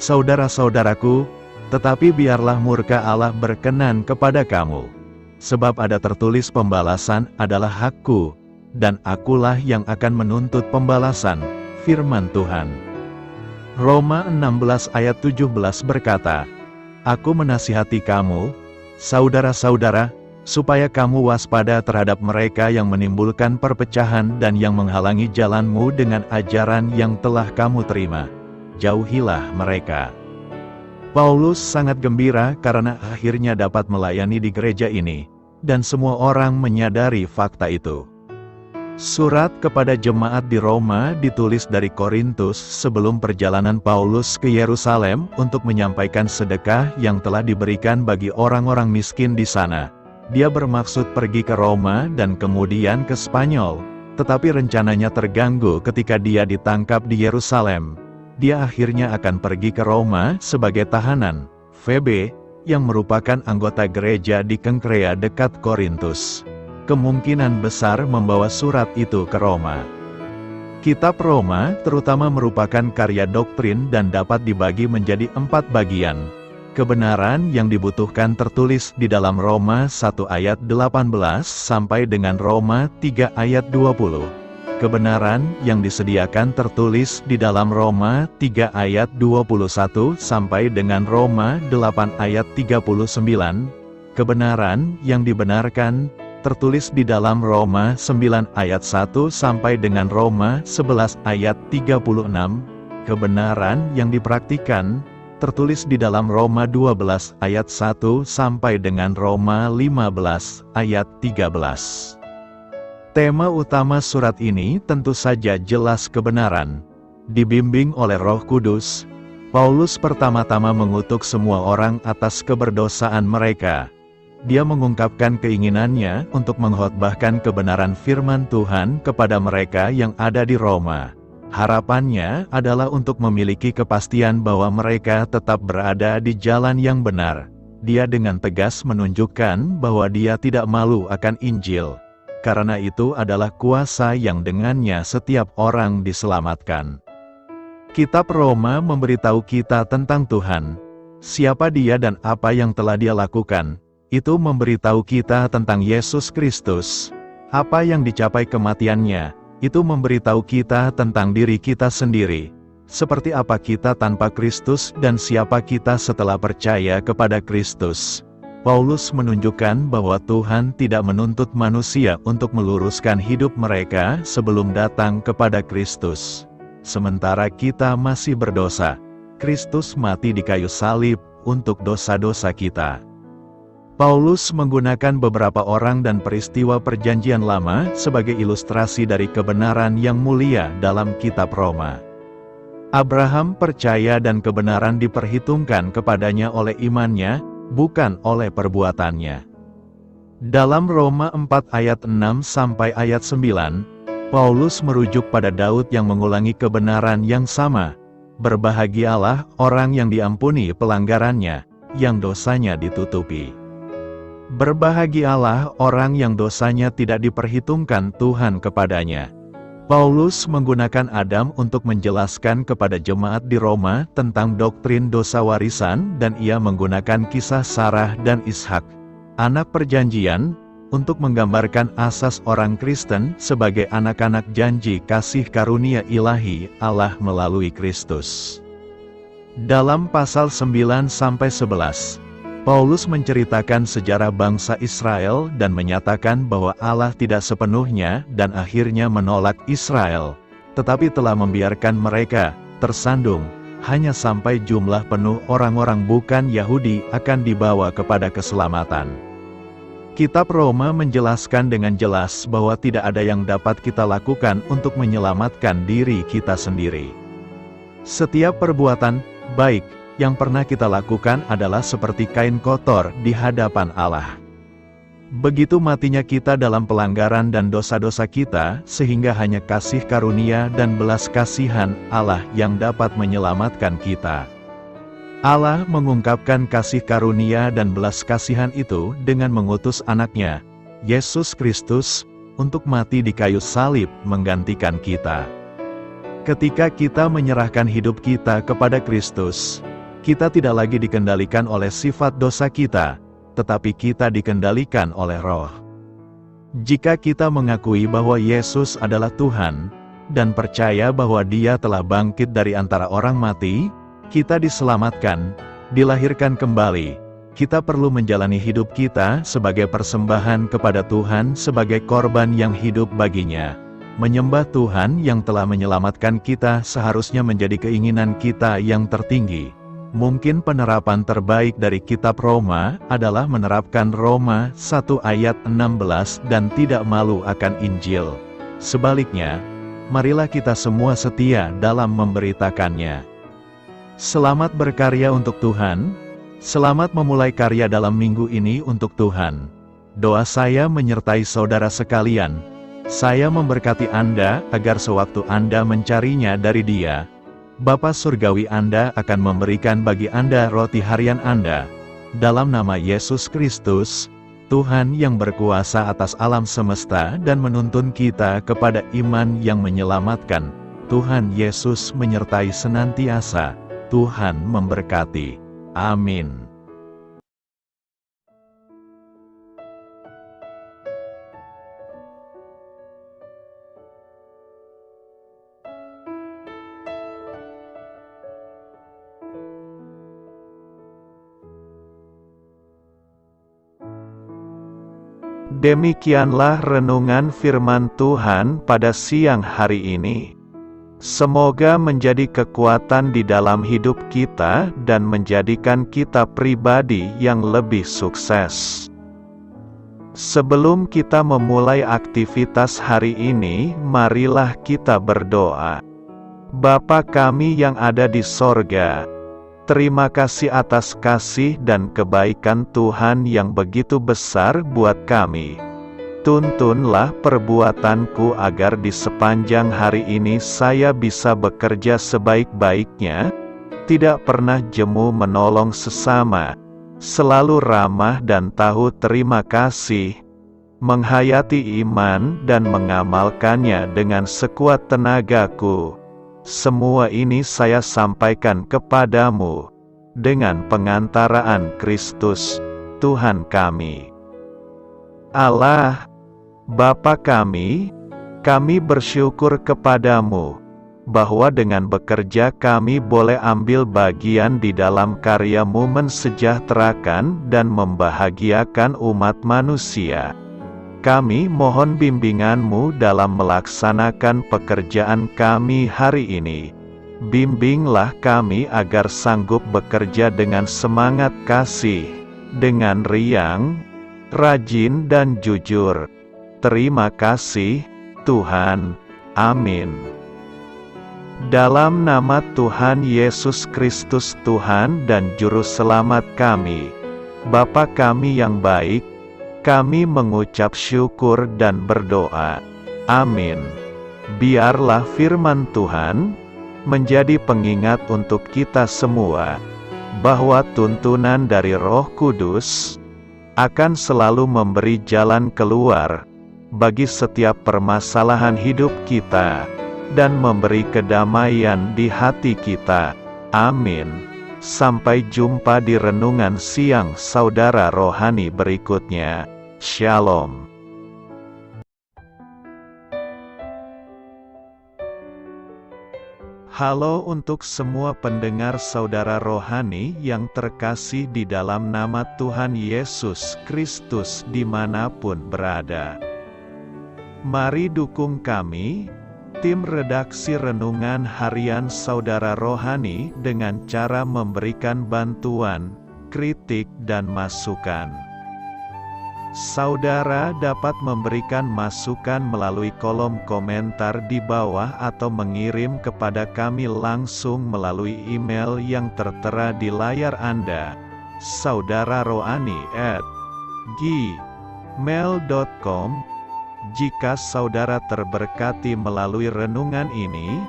saudara-saudaraku, tetapi biarlah murka Allah berkenan kepada kamu. Sebab ada tertulis pembalasan adalah hakku, dan akulah yang akan menuntut pembalasan, firman Tuhan." Roma 16 ayat 17 berkata, "Aku menasihati kamu, saudara-saudara, supaya kamu waspada terhadap mereka yang menimbulkan perpecahan dan yang menghalangi jalanmu dengan ajaran yang telah kamu terima. Jauhilah mereka." Paulus sangat gembira karena akhirnya dapat melayani di gereja ini, dan semua orang menyadari fakta itu. Surat kepada jemaat di Roma ditulis dari Korintus sebelum perjalanan Paulus ke Yerusalem untuk menyampaikan sedekah yang telah diberikan bagi orang-orang miskin di sana. Dia bermaksud pergi ke Roma dan kemudian ke Spanyol, tetapi rencananya terganggu ketika dia ditangkap di Yerusalem. Dia akhirnya akan pergi ke Roma sebagai tahanan, Febe, yang merupakan anggota gereja di Kengkrea dekat Korintus. Kemungkinan besar membawa surat itu ke Roma. Kitab Roma terutama merupakan karya doktrin dan dapat dibagi menjadi 4 bagian. Kebenaran yang dibutuhkan tertulis di dalam Roma 1 ayat 18 sampai dengan Roma 3 ayat 20. Kebenaran yang disediakan tertulis di dalam Roma 3 ayat 21 sampai dengan Roma 8 ayat 39. Kebenaran yang dibenarkan tertulis di dalam Roma 9 ayat 1 sampai dengan Roma 11 ayat 36. Kebenaran yang dipraktikkan tertulis di dalam Roma 12 ayat 1 sampai dengan Roma 15 ayat 13. Tema utama surat ini tentu saja jelas kebenaran. Dibimbing oleh Roh Kudus, Paulus pertama-tama mengutuk semua orang atas keberdosaan mereka. Dia mengungkapkan keinginannya untuk mengkhotbahkan kebenaran firman Tuhan kepada mereka yang ada di Roma. Harapannya adalah untuk memiliki kepastian bahwa mereka tetap berada di jalan yang benar. Dia dengan tegas menunjukkan bahwa dia tidak malu akan Injil. Karena itu adalah kuasa yang dengannya setiap orang diselamatkan. Kitab Roma memberitahu kita tentang Tuhan, siapa Dia dan apa yang telah Dia lakukan. Itu memberitahu kita tentang Yesus Kristus, apa yang dicapai kematiannya, Itu memberitahu kita tentang diri kita sendiri, seperti apa kita tanpa Kristus dan siapa kita setelah percaya kepada Kristus. Paulus menunjukkan bahwa Tuhan tidak menuntut manusia untuk meluruskan hidup mereka sebelum datang kepada Kristus. Sementara kita masih berdosa, Kristus mati di kayu salib untuk dosa-dosa kita. Paulus menggunakan beberapa orang dan peristiwa Perjanjian Lama sebagai ilustrasi dari kebenaran yang mulia dalam kitab Roma. Abraham percaya dan kebenaran diperhitungkan kepadanya oleh imannya, bukan oleh perbuatannya. Dalam Roma 4 ayat 6 sampai ayat 9, Paulus merujuk pada Daud yang mengulangi kebenaran yang sama. Berbahagialah orang yang diampuni pelanggarannya, yang dosanya ditutupi. Berbahagialah orang yang dosanya tidak diperhitungkan Tuhan kepadanya. Paulus menggunakan Adam untuk menjelaskan kepada jemaat di Roma tentang doktrin dosa warisan, dan ia menggunakan kisah Sarah dan Ishak, anak perjanjian, untuk menggambarkan asas orang Kristen sebagai anak-anak janji kasih karunia ilahi Allah melalui Kristus. Dalam pasal 9-11, Paulus menceritakan sejarah bangsa Israel dan menyatakan bahwa Allah tidak sepenuhnya dan akhirnya menolak Israel, tetapi telah membiarkan mereka tersandung, hanya sampai jumlah penuh orang-orang bukan Yahudi akan dibawa kepada keselamatan. Kitab Roma menjelaskan dengan jelas bahwa tidak ada yang dapat kita lakukan untuk menyelamatkan diri kita sendiri. Setiap perbuatan baik yang pernah kita lakukan adalah seperti kain kotor di hadapan Allah. Begitu matinya kita dalam pelanggaran dan dosa-dosa kita, sehingga hanya kasih karunia dan belas kasihan Allah yang dapat menyelamatkan kita. Allah mengungkapkan kasih karunia dan belas kasihan itu dengan mengutus anaknya, Yesus Kristus, untuk mati di kayu salib menggantikan kita. Ketika kita menyerahkan hidup kita kepada Kristus, kita tidak lagi dikendalikan oleh sifat dosa kita, tetapi kita dikendalikan oleh Roh. Jika kita mengakui bahwa Yesus adalah Tuhan, dan percaya bahwa Dia telah bangkit dari antara orang mati, kita diselamatkan, dilahirkan kembali. Kita perlu menjalani hidup kita sebagai persembahan kepada Tuhan sebagai korban yang hidup baginya. Menyembah Tuhan yang telah menyelamatkan kita seharusnya menjadi keinginan kita yang tertinggi. Mungkin penerapan terbaik dari kitab Roma adalah menerapkan Roma 1 ayat 16 dan tidak malu akan Injil. Sebaliknya, marilah kita semua setia dalam memberitakannya. Selamat berkarya untuk Tuhan, selamat memulai karya dalam minggu ini untuk Tuhan. Doa saya menyertai saudara sekalian. Saya memberkati Anda agar sewaktu Anda mencarinya dari Dia, Bapa Surgawi Anda akan memberikan bagi Anda roti harian Anda. Dalam nama Yesus Kristus, Tuhan yang berkuasa atas alam semesta dan menuntun kita kepada iman yang menyelamatkan, Tuhan Yesus menyertai senantiasa. Tuhan memberkati. Amin. Demikianlah renungan firman Tuhan pada siang hari ini. Semoga menjadi kekuatan di dalam hidup kita dan menjadikan kita pribadi yang lebih sukses. Sebelum kita memulai aktivitas hari ini, marilah kita berdoa. Bapa kami yang ada di sorga, terima kasih atas kasih dan kebaikan Tuhan yang begitu besar buat kami. Tuntunlah perbuatanku agar di sepanjang hari ini saya bisa bekerja sebaik-baiknya, tidak pernah jemu menolong sesama, selalu ramah dan tahu terima kasih, menghayati iman dan mengamalkannya dengan sekuat tenagaku. Semua ini saya sampaikan kepadamu, dengan pengantaraan Kristus, Tuhan kami. Allah, Bapa kami, Kami bersyukur kepadamu, bahwa dengan bekerja kami boleh ambil bagian di dalam karya-Mu mensejahterakan dan membahagiakan umat manusia. Kami mohon bimbingan-Mu dalam melaksanakan pekerjaan kami hari ini. Bimbinglah kami agar sanggup bekerja dengan semangat kasih, dengan riang, rajin dan jujur. Terima kasih, Tuhan. Amin. Dalam nama Tuhan Yesus Kristus Tuhan dan Juru Selamat kami, Bapa kami yang baik, kami mengucap syukur dan berdoa. Amin. Biarlah firman Tuhan menjadi pengingat untuk kita semua, bahwa tuntunan dari Roh Kudus akan selalu memberi jalan keluar bagi setiap permasalahan hidup kita, dan memberi kedamaian di hati kita. Amin. Sampai jumpa di renungan siang saudara rohani berikutnya. Shalom. Halo untuk semua pendengar saudara rohani yang terkasih di dalam nama Tuhan Yesus Kristus dimanapun berada. Mari dukung kami, tim redaksi Renungan Harian Saudara Rohani, dengan cara memberikan bantuan, kritik dan masukan. Saudara dapat memberikan masukan melalui kolom komentar di bawah atau mengirim kepada kami langsung melalui email yang tertera di layar Anda, saudararohani@gmail.com. Jika saudara terberkati melalui renungan ini,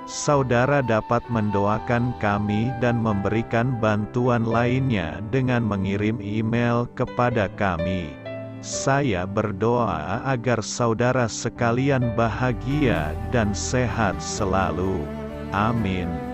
saudara dapat mendoakan kami dan memberikan bantuan lainnya dengan mengirim email kepada kami. Saya berdoa agar saudara sekalian bahagia dan sehat selalu. Amin.